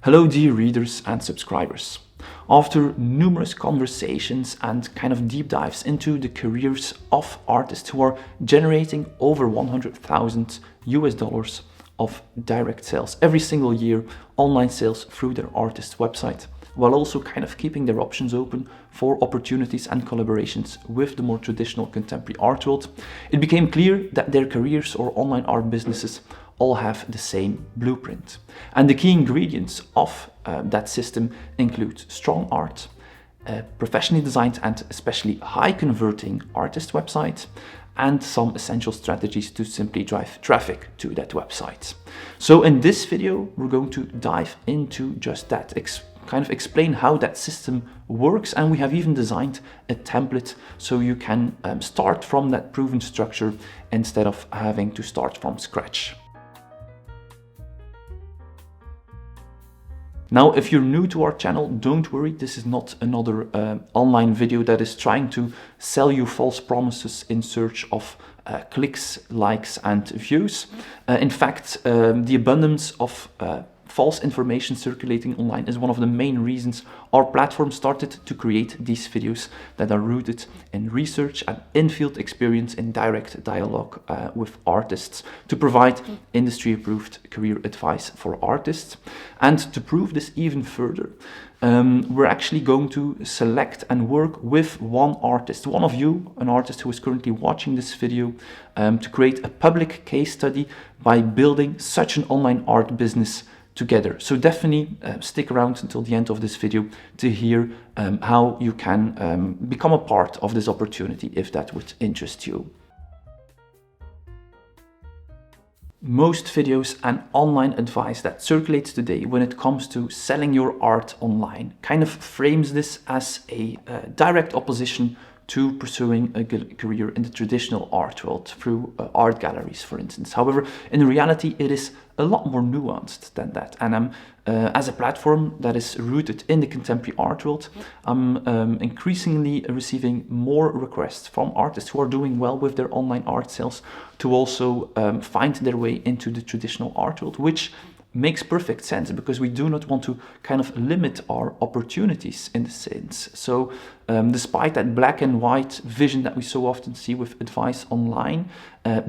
Hello dear readers and subscribers. After numerous conversations and kind of deep dives into the careers of artists who are generating over 100,000 US dollars of direct sales every single year, online sales through their artist website, while also kind of keeping their options open for opportunities and collaborations with the more traditional contemporary art world, it became clear that their careers or online art businesses all have the same blueprint. And the key ingredients of that system include strong art, professionally designed and especially high converting artist website, and some essential strategies to simply drive traffic to that website. So in this video, we're going to dive into just that, kind of explain how that system works, and we have even designed a template so you can start from that proven structure instead of having to start from scratch. Now, if you're new to our channel, don't worry, this is not another online video that is trying to sell you false promises in search of clicks, likes, and views. In fact, the abundance of false information circulating online is one of the main reasons our platform started to create these videos that are rooted in research and in-field experience in direct dialogue with artists to provide industry-approved career advice for artists. And to prove this even further, we're actually going to select and work with one artist, one of you, an artist who is currently watching this video, to create a public case study by building such an online art business together. So definitely stick around until the end of this video to hear how you can become a part of this opportunity if that would interest you. Most videos and online advice that circulates today when it comes to selling your art online kind of frames this as a direct opposition to pursuing a career in the traditional art world through art galleries, for instance. However, in reality, it is a lot more nuanced than that. And as a platform that is rooted in the contemporary art world, I'm increasingly receiving more requests from artists who are doing well with their online art sales to also find their way into the traditional art world, which makes perfect sense because we do not want to kind of limit our opportunities in the sense. So despite that black and white vision that we so often see with advice online,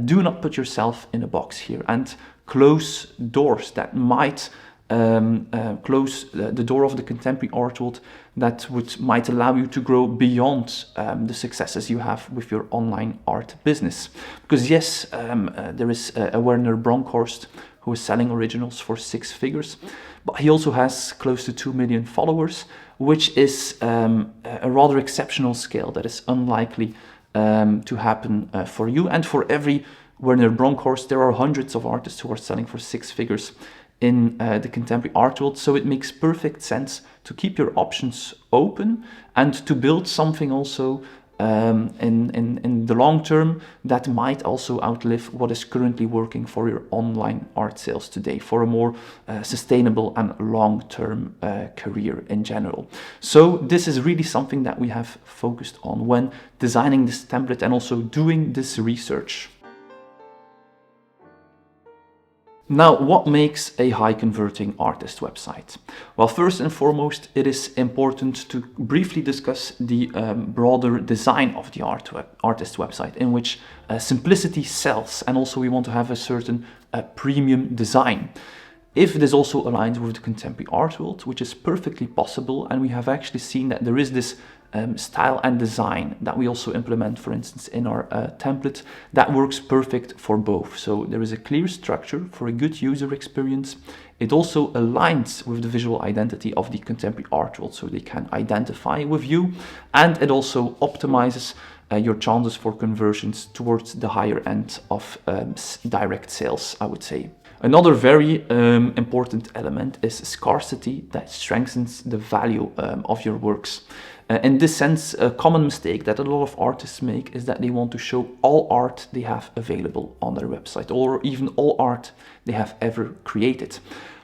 do not put yourself in a box here and close doors that might close the door of the contemporary art world that might allow you to grow beyond the successes you have with your online art business. Because yes, there is a Werner Bronkhorst who is selling originals for 6 figures, but he also has close to 2 million followers, which is a rather exceptional scale that is unlikely to happen for you. And for every Werner Bronkhorst, there are hundreds of artists who are selling for 6 figures in the contemporary art world. So it makes perfect sense to keep your options open and to build something also in the long term that might also outlive what is currently working for your online art sales today for a more sustainable and long-term career in general. So this is really something that we have focused on when designing this template and also doing this research. Now, what makes a high-converting artist website? Well, first and foremost, it is important to briefly discuss the broader design of the artist website, in which simplicity sells, and also we want to have a certain premium design. If this also aligns with the contemporary art world, which is perfectly possible, and we have actually seen that there is this style and design that we also implement, for instance, in our template that works perfect for both. So there is a clear structure for a good user experience. It also aligns with the visual identity of the contemporary art world, so they can identify with you, and it also optimizes your chances for conversions towards the higher end of direct sales, I would say. Another very important element is scarcity that strengthens the value of your works. In this sense, a common mistake that a lot of artists make is that they want to show all art they have available on their website, or even all art they have ever created.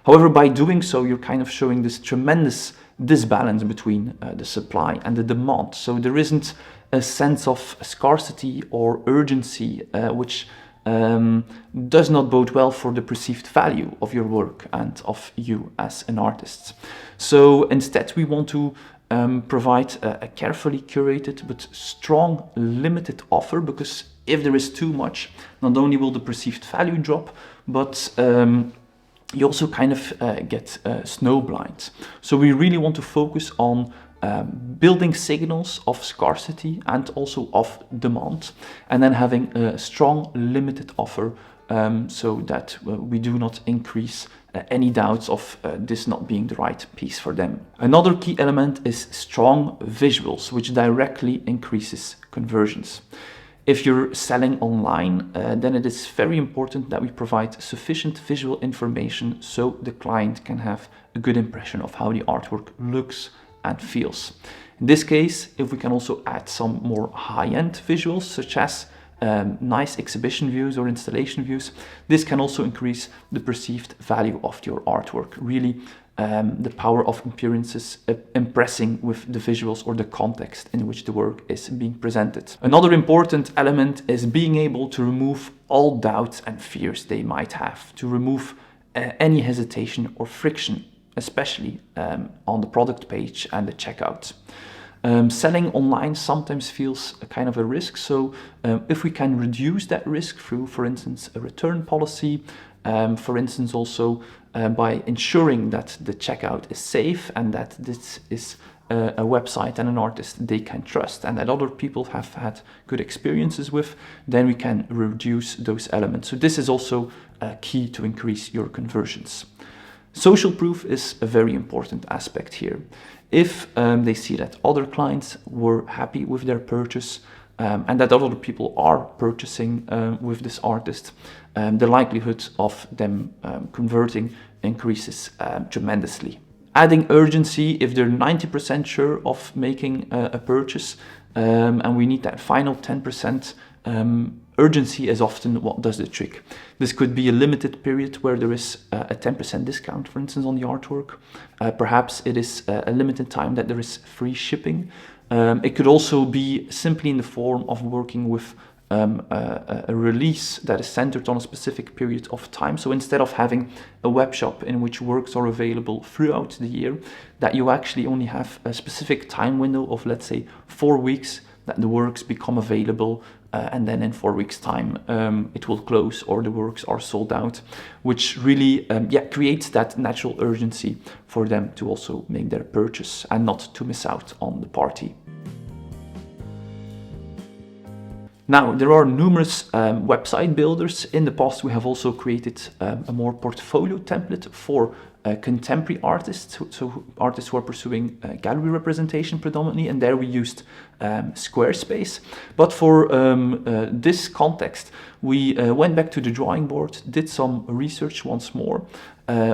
However, by doing so, you're kind of showing this tremendous disbalance between the supply and the demand. So there isn't a sense of scarcity or urgency which does not bode well for the perceived value of your work and of you as an artist. So instead we want to provide a carefully curated but strong limited offer, because if there is too much, not only will the perceived value drop, but you also kind of get snowblind. So we really want to focus on building signals of scarcity and also of demand, and then having a strong limited offer, so that we do not increase any doubts of this not being the right piece for them. Another key element is strong visuals, which directly increases conversions. If you're selling online, then it is very important that we provide sufficient visual information so the client can have a good impression of how the artwork looks and feels. In this case, if we can also add some more high-end visuals, such as nice exhibition views or installation views, this can also increase the perceived value of your artwork. Really, the power of appearances impressing with the visuals or the context in which the work is being presented. Another important element is being able to remove all doubts and fears they might have, to remove any hesitation or friction, especially on the product page and the checkout. Selling online sometimes feels a kind of a risk, so if we can reduce that risk through, for instance, a return policy, for instance also by ensuring that the checkout is safe and that this is a website and an artist they can trust and that other people have had good experiences with, then we can reduce those elements. So this is also key to increase your conversions. Social proof is a very important aspect here. If they see that other clients were happy with their purchase and that other people are purchasing with this artist, the likelihood of them converting increases tremendously. Adding urgency, if they're 90% sure of making a purchase and we need that final 10%, urgency is often what does the trick. This could be a limited period where there is a 10% discount, for instance, on the artwork. Perhaps it is a limited time that there is free shipping. It could also be simply in the form of working with a release that is centered on a specific period of time. So instead of having a web shop in which works are available throughout the year, that you actually only have a specific time window of, let's say, 4 weeks that the works become available, and then in 4 weeks' time it will close or the works are sold out, which really creates that natural urgency for them to also make their purchase and not to miss out on the party. Now, there are numerous website builders. In the past, we have also created a more portfolio template for contemporary artists, so artists who are pursuing gallery representation predominantly, and there we used Squarespace. But for this context, we went back to the drawing board, did some research once more.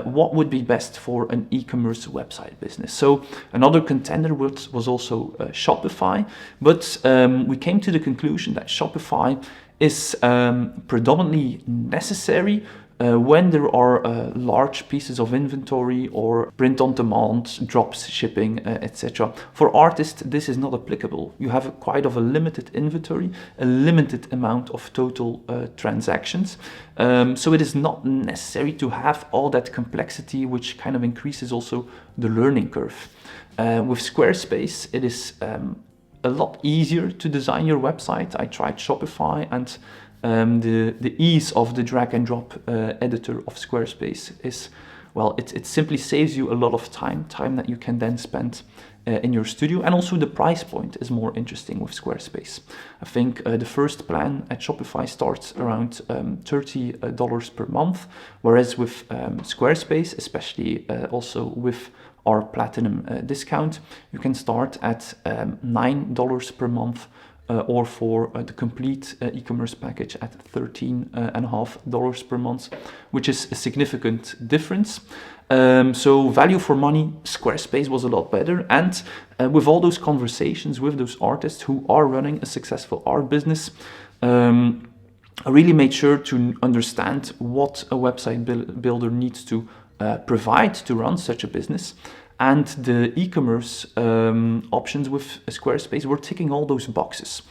What would be best for an e-commerce website business? So another contender was also Shopify, but we came to the conclusion that Shopify is predominantly necessary when there are large pieces of inventory or print on demand, drops shipping, etc. For artists, this is not applicable. You have quite of a limited inventory, a limited amount of total transactions. So it is not necessary to have all that complexity, which kind of increases also the learning curve. With Squarespace, it is a lot easier to design your website. I tried Shopify, and the ease of the drag and drop editor of Squarespace is, well, it simply saves you a lot of time that you can then spend in your studio. And also the price point is more interesting with Squarespace. I think the first plan at Shopify starts around $30 per month, whereas with Squarespace, especially also with our platinum discount, you can start at $9 per month, or for the complete e-commerce package at $13.50 per month, which is a significant difference. So value for money, Squarespace was a lot better. And with all those conversations with those artists who are running a successful art business, I really made sure to understand what a website builder needs to provide to run such a business. and the e-commerce options with Squarespace, we're ticking all those boxes.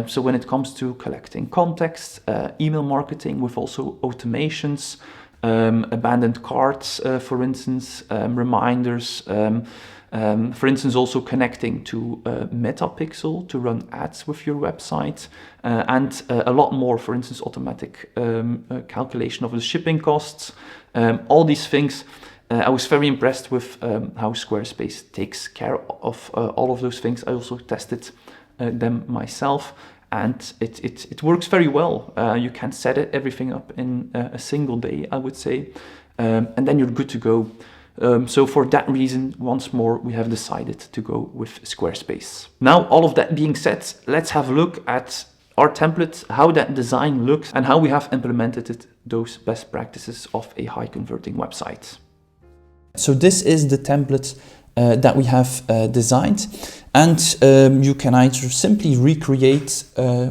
So when it comes to collecting context, email marketing with also automations, abandoned carts, for instance, reminders, for instance, also connecting to Metapixel to run ads with your website, and a lot more, for instance, automatic calculation of the shipping costs, all these things. I was very impressed with how Squarespace takes care of all of those things. I also tested them myself, and it works very well. You can set everything up in a single day, I would say, and then you're good to go. So for that reason, once more, we have decided to go with Squarespace. Now, all of that being said, let's have a look at our template, how that design looks, and how we have implemented those best practices of a high converting website. So this is the template that we have designed, and you can either simply recreate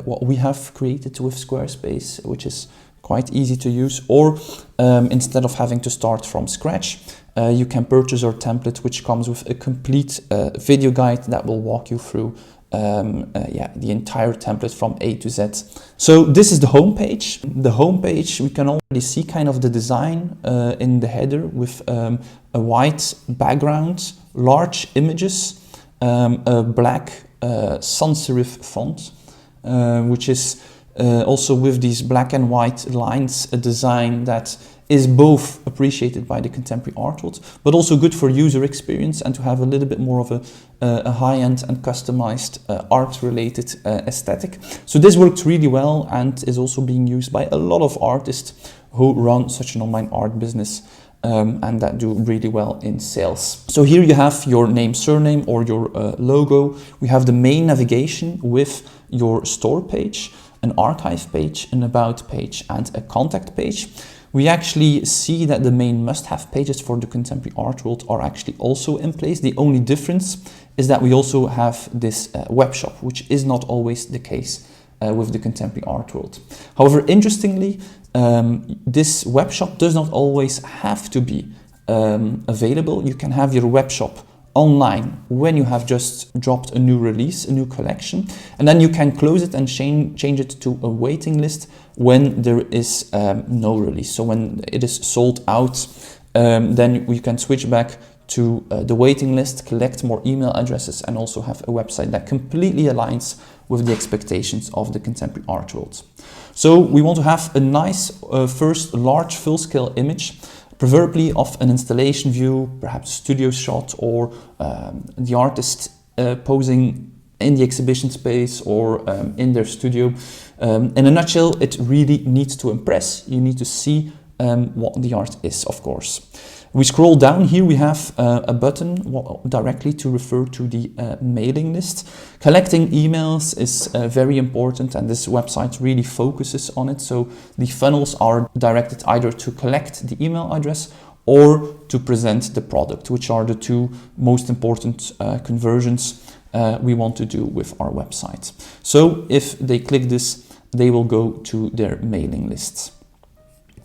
what we have created with Squarespace, which is quite easy to use, or instead of having to start from scratch, you can purchase our template, which comes with a complete video guide that will walk you through the entire template from A to Z. So this is the home page. The home page, we can already see kind of the design in the header with a white background, large images, a black sans serif font, which is also with these black and white lines, a design that is both appreciated by the contemporary art world, but also good for user experience and to have a little bit more of a high-end and customized art-related aesthetic. So this works really well and is also being used by a lot of artists who run such an online art business and that do really well in sales. So here you have your name, surname, or your logo. We have the main navigation with your store page, an archive page, an about page, and a contact page. We actually see that the main must-have pages for the contemporary art world are actually also in place. The only difference is that we also have this web shop, which is not always the case with the contemporary art world. However, interestingly, this web shop does not always have to be available. You can have your web shop online when you have just dropped a new release, a new collection, and then you can close it and change it to a waiting list when there is no release. So when it is sold out, then you can switch back to the waiting list, collect more email addresses, and also have a website that completely aligns with the expectations of the contemporary art world. So we want to have a nice first large full-scale image, preferably of an installation view, perhaps a studio shot, or the artist posing in the exhibition space or in their studio. In a nutshell, it really needs to impress. You need to see what the art is, of course. We scroll down here, we have a button directly to refer to the mailing list. Collecting emails is very important, and this website really focuses on it. So the funnels are directed either to collect the email address or to present the product, which are the two most important conversions we want to do with our website. So if they click this, they will go to their mailing lists.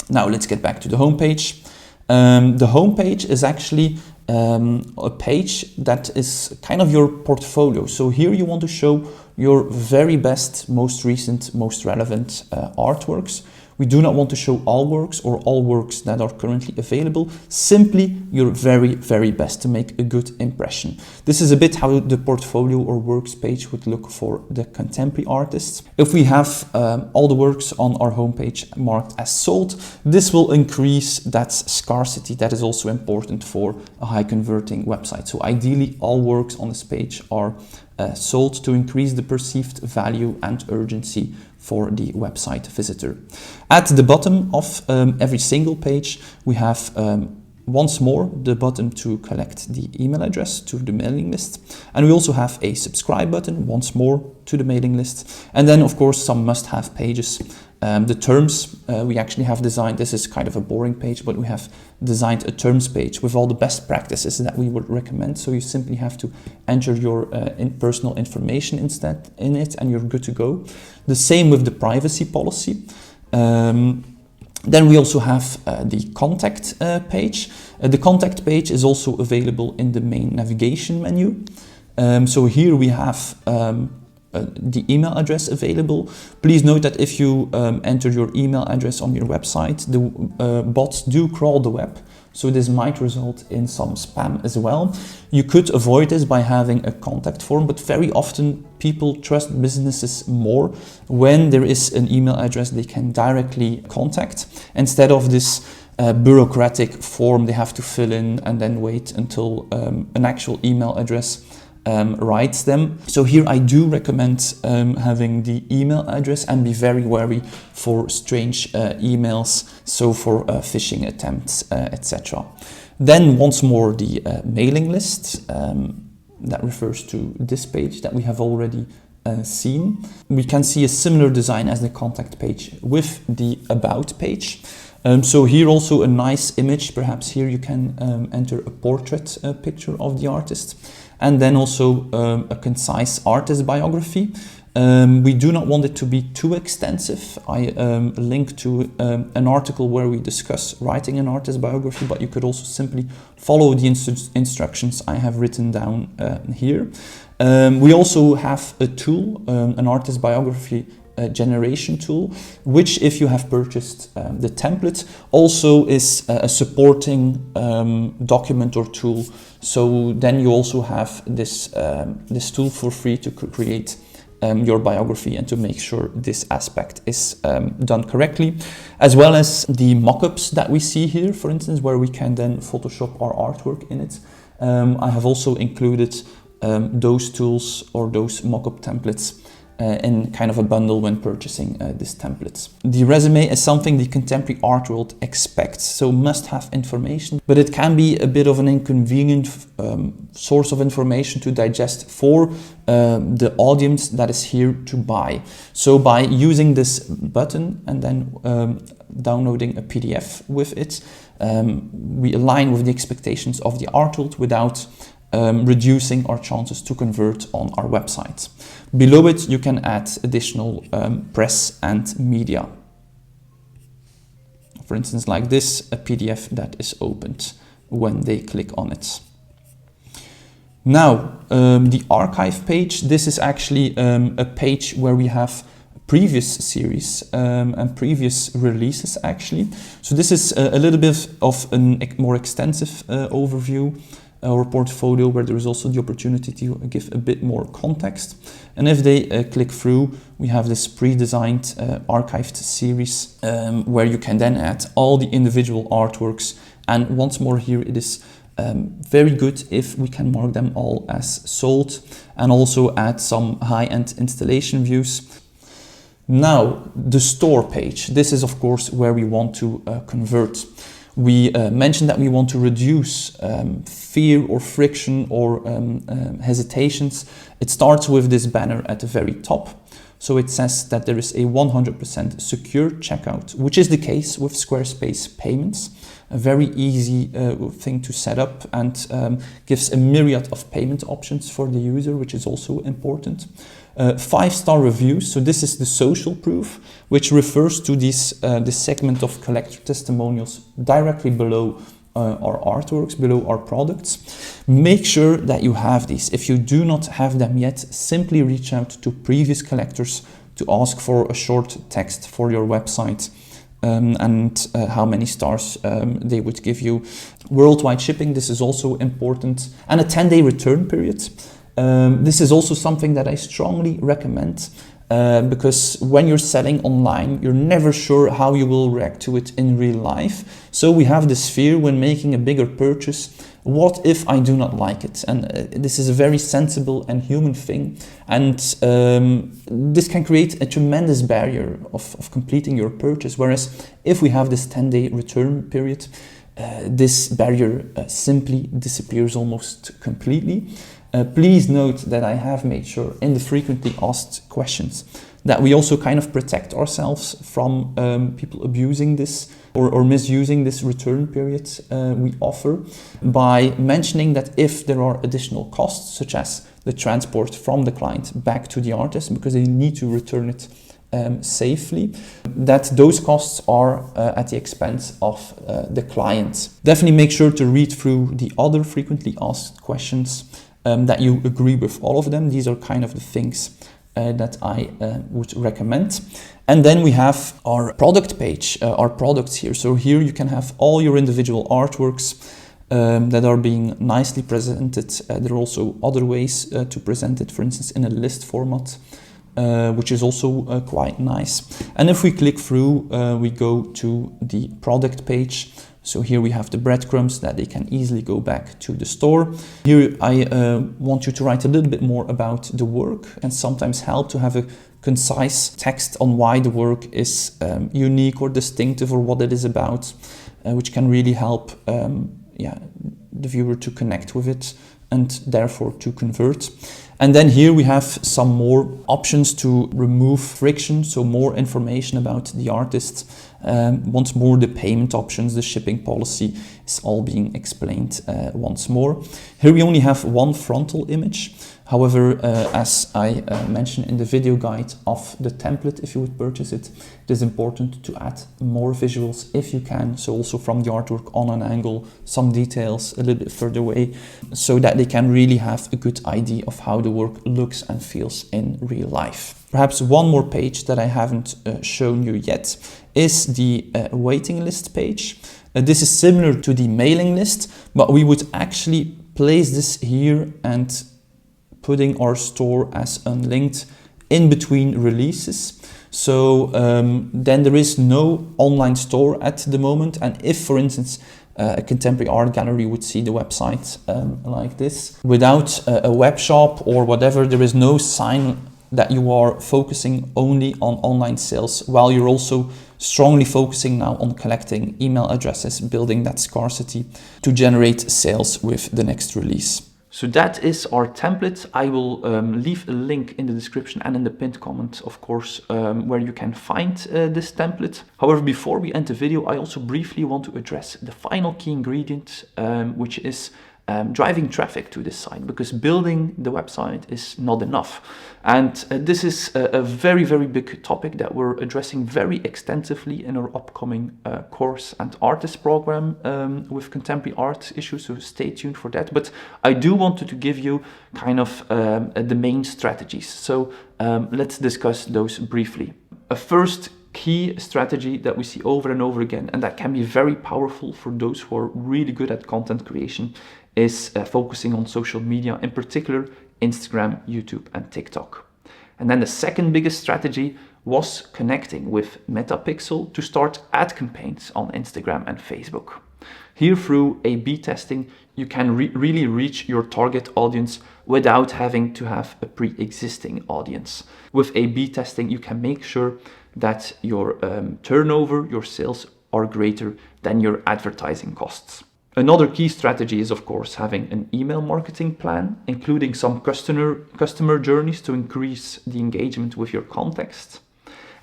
Now let's get back to the homepage. The homepage is actually a page that is kind of your portfolio. So here you want to show your very best, most recent, most relevant artworks. We do not want to show all works or all works that are currently available, simply your very, very best to make a good impression. This is a bit how the portfolio or works page would look for the contemporary artists. If we have all the works on our homepage marked as sold, this will increase that scarcity that is also important for a high converting website. So ideally all works on this page are sold to increase the perceived value and urgency for the website visitor. At the bottom of every single page, we have once more the button to collect the email address to the mailing list. And we also have a subscribe button once more to the mailing list. And then of course some must-have pages. The terms we actually have designed, this is kind of a boring page, but we have designed a terms page with all the best practices that we would recommend. So you simply have to enter your personal information instead in it and you're good to go. The same with the privacy policy. Then we also have the contact page. The contact page is also available in the main navigation menu. So here we have the email address available. Please note that if you enter your email address on your website, the bots do crawl the web. So this might result in some spam as well. You could avoid this by having a contact form, but very often people trust businesses more when there is an email address they can directly contact, instead of this bureaucratic form they have to fill in and then wait until an actual email address writes them. So here I do recommend having the email address, and be very wary for strange emails, so for phishing attempts, etc. Then once more the mailing list, that refers to this page that we have already seen. We can see a similar design as the contact page with the about page. So here also a nice image. Perhaps here you can enter a portrait picture of the artist, and then also a concise artist biography. We do not want it to be too extensive. I link to an article where we discuss writing an artist biography, but you could also simply follow the instructions I have written down here. We also have a tool, an artist biography generation tool, which, if you have purchased the template, also is a supporting document or tool. So then you also have this tool for free to create your biography and to make sure this aspect is done correctly, as well as the mock-ups that we see here, for instance, where we can then Photoshop our artwork in it. I have also included those tools or those mock-up templates in kind of a bundle when purchasing these templates. The resume is something the contemporary art world expects, so must have information, but it can be a bit of an inconvenient source of information to digest for the audience that is here to buy. So by using this button and then downloading a PDF with it, we align with the expectations of the art world without reducing our chances to convert on our website. Below it, you can add additional press and media. For instance, like this, a PDF that is opened when they click on it. Now, the archive page, this is actually a page where we have previous series and previous releases actually. So this is a little bit of a more extensive overview or portfolio, where there is also the opportunity to give a bit more context. And if they click through, we have this pre-designed archived series where you can then add all the individual artworks. And once more here, it is very good if we can mark them all as sold, and also add some high-end installation views. Now, the store page. This is of course where we want to convert. We mentioned that we want to reduce fear or friction or hesitations. It starts with this banner at the very top. So it says that there is a 100% secure checkout, which is the case with Squarespace payments. A very easy thing to set up, and gives a myriad of payment options for the user, which is also important. 5-star reviews, so this is the social proof, which refers to this segment of collector testimonials directly below our artworks, below our products. Make sure that you have these. If you do not have them yet, simply reach out to previous collectors to ask for a short text for your website and how many stars they would give you. Worldwide shipping, this is also important, and a 10-day return period. This is also something that I strongly recommend because when you're selling online, you're never sure how you will react to it in real life. So we have this fear when making a bigger purchase. What if I do not like it? And this is a very sensible and human thing. And this can create a tremendous barrier of completing your purchase. Whereas if we have this 10-day return period, this barrier simply disappears almost completely. Please note that I have made sure in the frequently asked questions that we also kind of protect ourselves from people abusing this or misusing this return period we offer by mentioning that if there are additional costs, such as the transport from the client back to the artist, because they need to return it safely, that those costs are at the expense of the client. Definitely make sure to read through the other frequently asked questions, that you agree with all of them. These are kind of the things that I would recommend. And then we have our product page, our products here. So here you can have all your individual artworks that are being nicely presented. There are also other ways to present it, for instance, in a list format, which is also quite nice. And if we click through, we go to the product page. So here we have the breadcrumbs that they can easily go back to the store. Here I want you to write a little bit more about the work, and sometimes help to have a concise text on why the work is unique or distinctive or what it is about, which can really help the viewer to connect with it and therefore to convert. And then here we have some more options to remove friction, so more information about the artist. Once more, the payment options, the shipping policy is all being explained once more. Here we only have one frontal image. However, as I mentioned in the video guide of the template, if you would purchase it, it is important to add more visuals if you can. So also from the artwork on an angle, some details a little bit further away, so that they can really have a good idea of how the work looks and feels in real life. Perhaps one more page that I haven't shown you yet is the waiting list page. This is similar to the mailing list, but we would actually place this here and putting our store as unlinked in between releases. So then there is no online store at the moment. And if, for instance, a contemporary art gallery would see the website like this, without a web shop or whatever, there is no sign that you are focusing only on online sales, while you're also strongly focusing now on collecting email addresses, building that scarcity to generate sales with the next release. So that is our template. I will leave a link in the description and in the pinned comment, of course, where you can find this template. However, before we end the video, I also briefly want to address the final key ingredient, which is driving traffic to this site, because building the website is not enough. And this is a very, very big topic that we're addressing very extensively in our upcoming course and artist program with contemporary art issues, so stay tuned for that. But I do want to give you kind of the main strategies. So let's discuss those briefly. A first key strategy that we see over and over again, and that can be very powerful for those who are really good at content creation, is focusing on social media, in particular Instagram, YouTube, and TikTok. And then the second biggest strategy was connecting with Metapixel to start ad campaigns on Instagram and Facebook. Here, through A/B testing, you can really reach your target audience without having to have a pre-existing audience. With A/B testing, you can make sure that your turnover, your sales are greater than your advertising costs. Another key strategy is, of course, having an email marketing plan, including some customer journeys to increase the engagement with your context.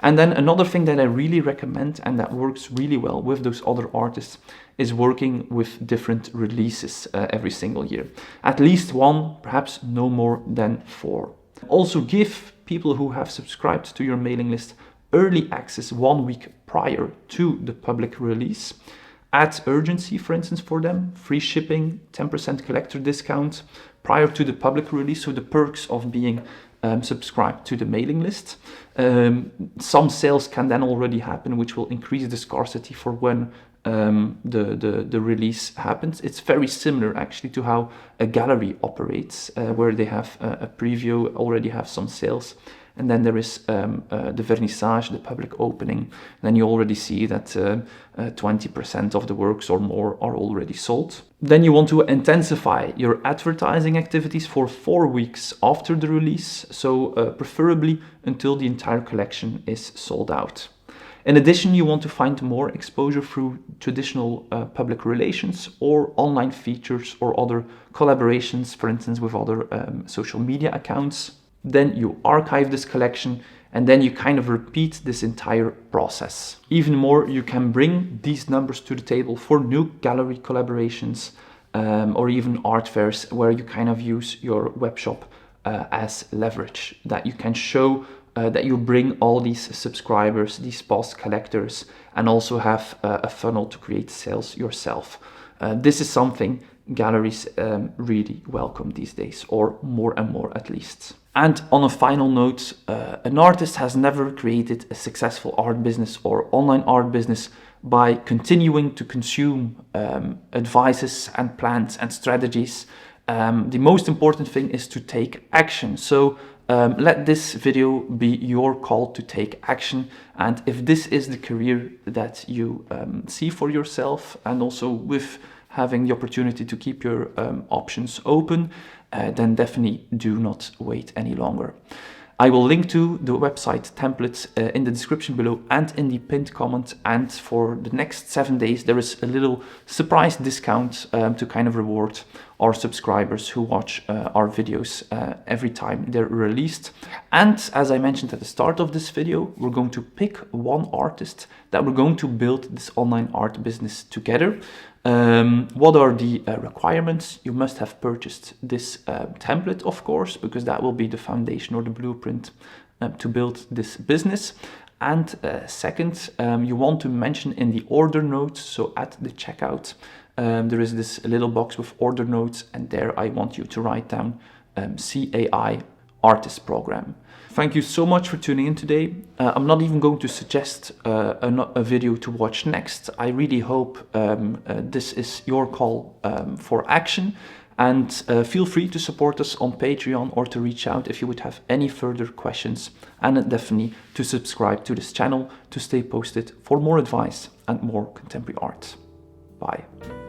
And then another thing that I really recommend, and that works really well with those other artists, is working with different releases every single year. At least one, perhaps no more than 4. Also give people who have subscribed to your mailing list early access 1 week prior to the public release. Add urgency, for instance, for them, free shipping, 10% collector discount prior to the public release, so the perks of being subscribed to the mailing list. Some sales can then already happen, which will increase the scarcity for when the release happens. It's very similar actually to how a gallery operates, where they have a preview, already have some sales. And then there is the vernissage, the public opening. Then you already see that 20% of the works or more are already sold. Then you want to intensify your advertising activities for 4 weeks after the release. So preferably until the entire collection is sold out. In addition, you want to find more exposure through traditional public relations or online features or other collaborations, for instance, with other social media accounts. Then you archive this collection, and then you kind of repeat this entire process. Even more, you can bring these numbers to the table for new gallery collaborations or even art fairs, where you kind of use your webshop as leverage, that you can show that you bring all these subscribers, these past collectors, and also have a funnel to create sales yourself. This is something galleries really welcome these days, or more and more at least. And on a final note, an artist has never created a successful art business or online art business by continuing to consume advices and plans and strategies. The most important thing is to take action. So let this video be your call to take action. And if this is the career that you see for yourself, and also with having the opportunity to keep your options open, then definitely do not wait any longer. I will link to the website templates in the description below and in the pinned comment. And for the next 7 days, there is a little surprise discount to kind of reward our subscribers who watch our videos every time they're released. And as I mentioned at the start of this video, we're going to pick one artist that we're going to build this online art business together. What are the requirements? You must have purchased this template, of course, because that will be the foundation or the blueprint to build this business. And second, you want to mention in the order notes, so at the checkout, there is this little box with order notes, and there I want you to write down CAI Artist Program. Thank you so much for tuning in today. I'm not even going to suggest a video to watch next. I really hope this is your call for action. And feel free to support us on Patreon or to reach out if you would have any further questions. And definitely to subscribe to this channel to stay posted for more advice and more contemporary art. Bye.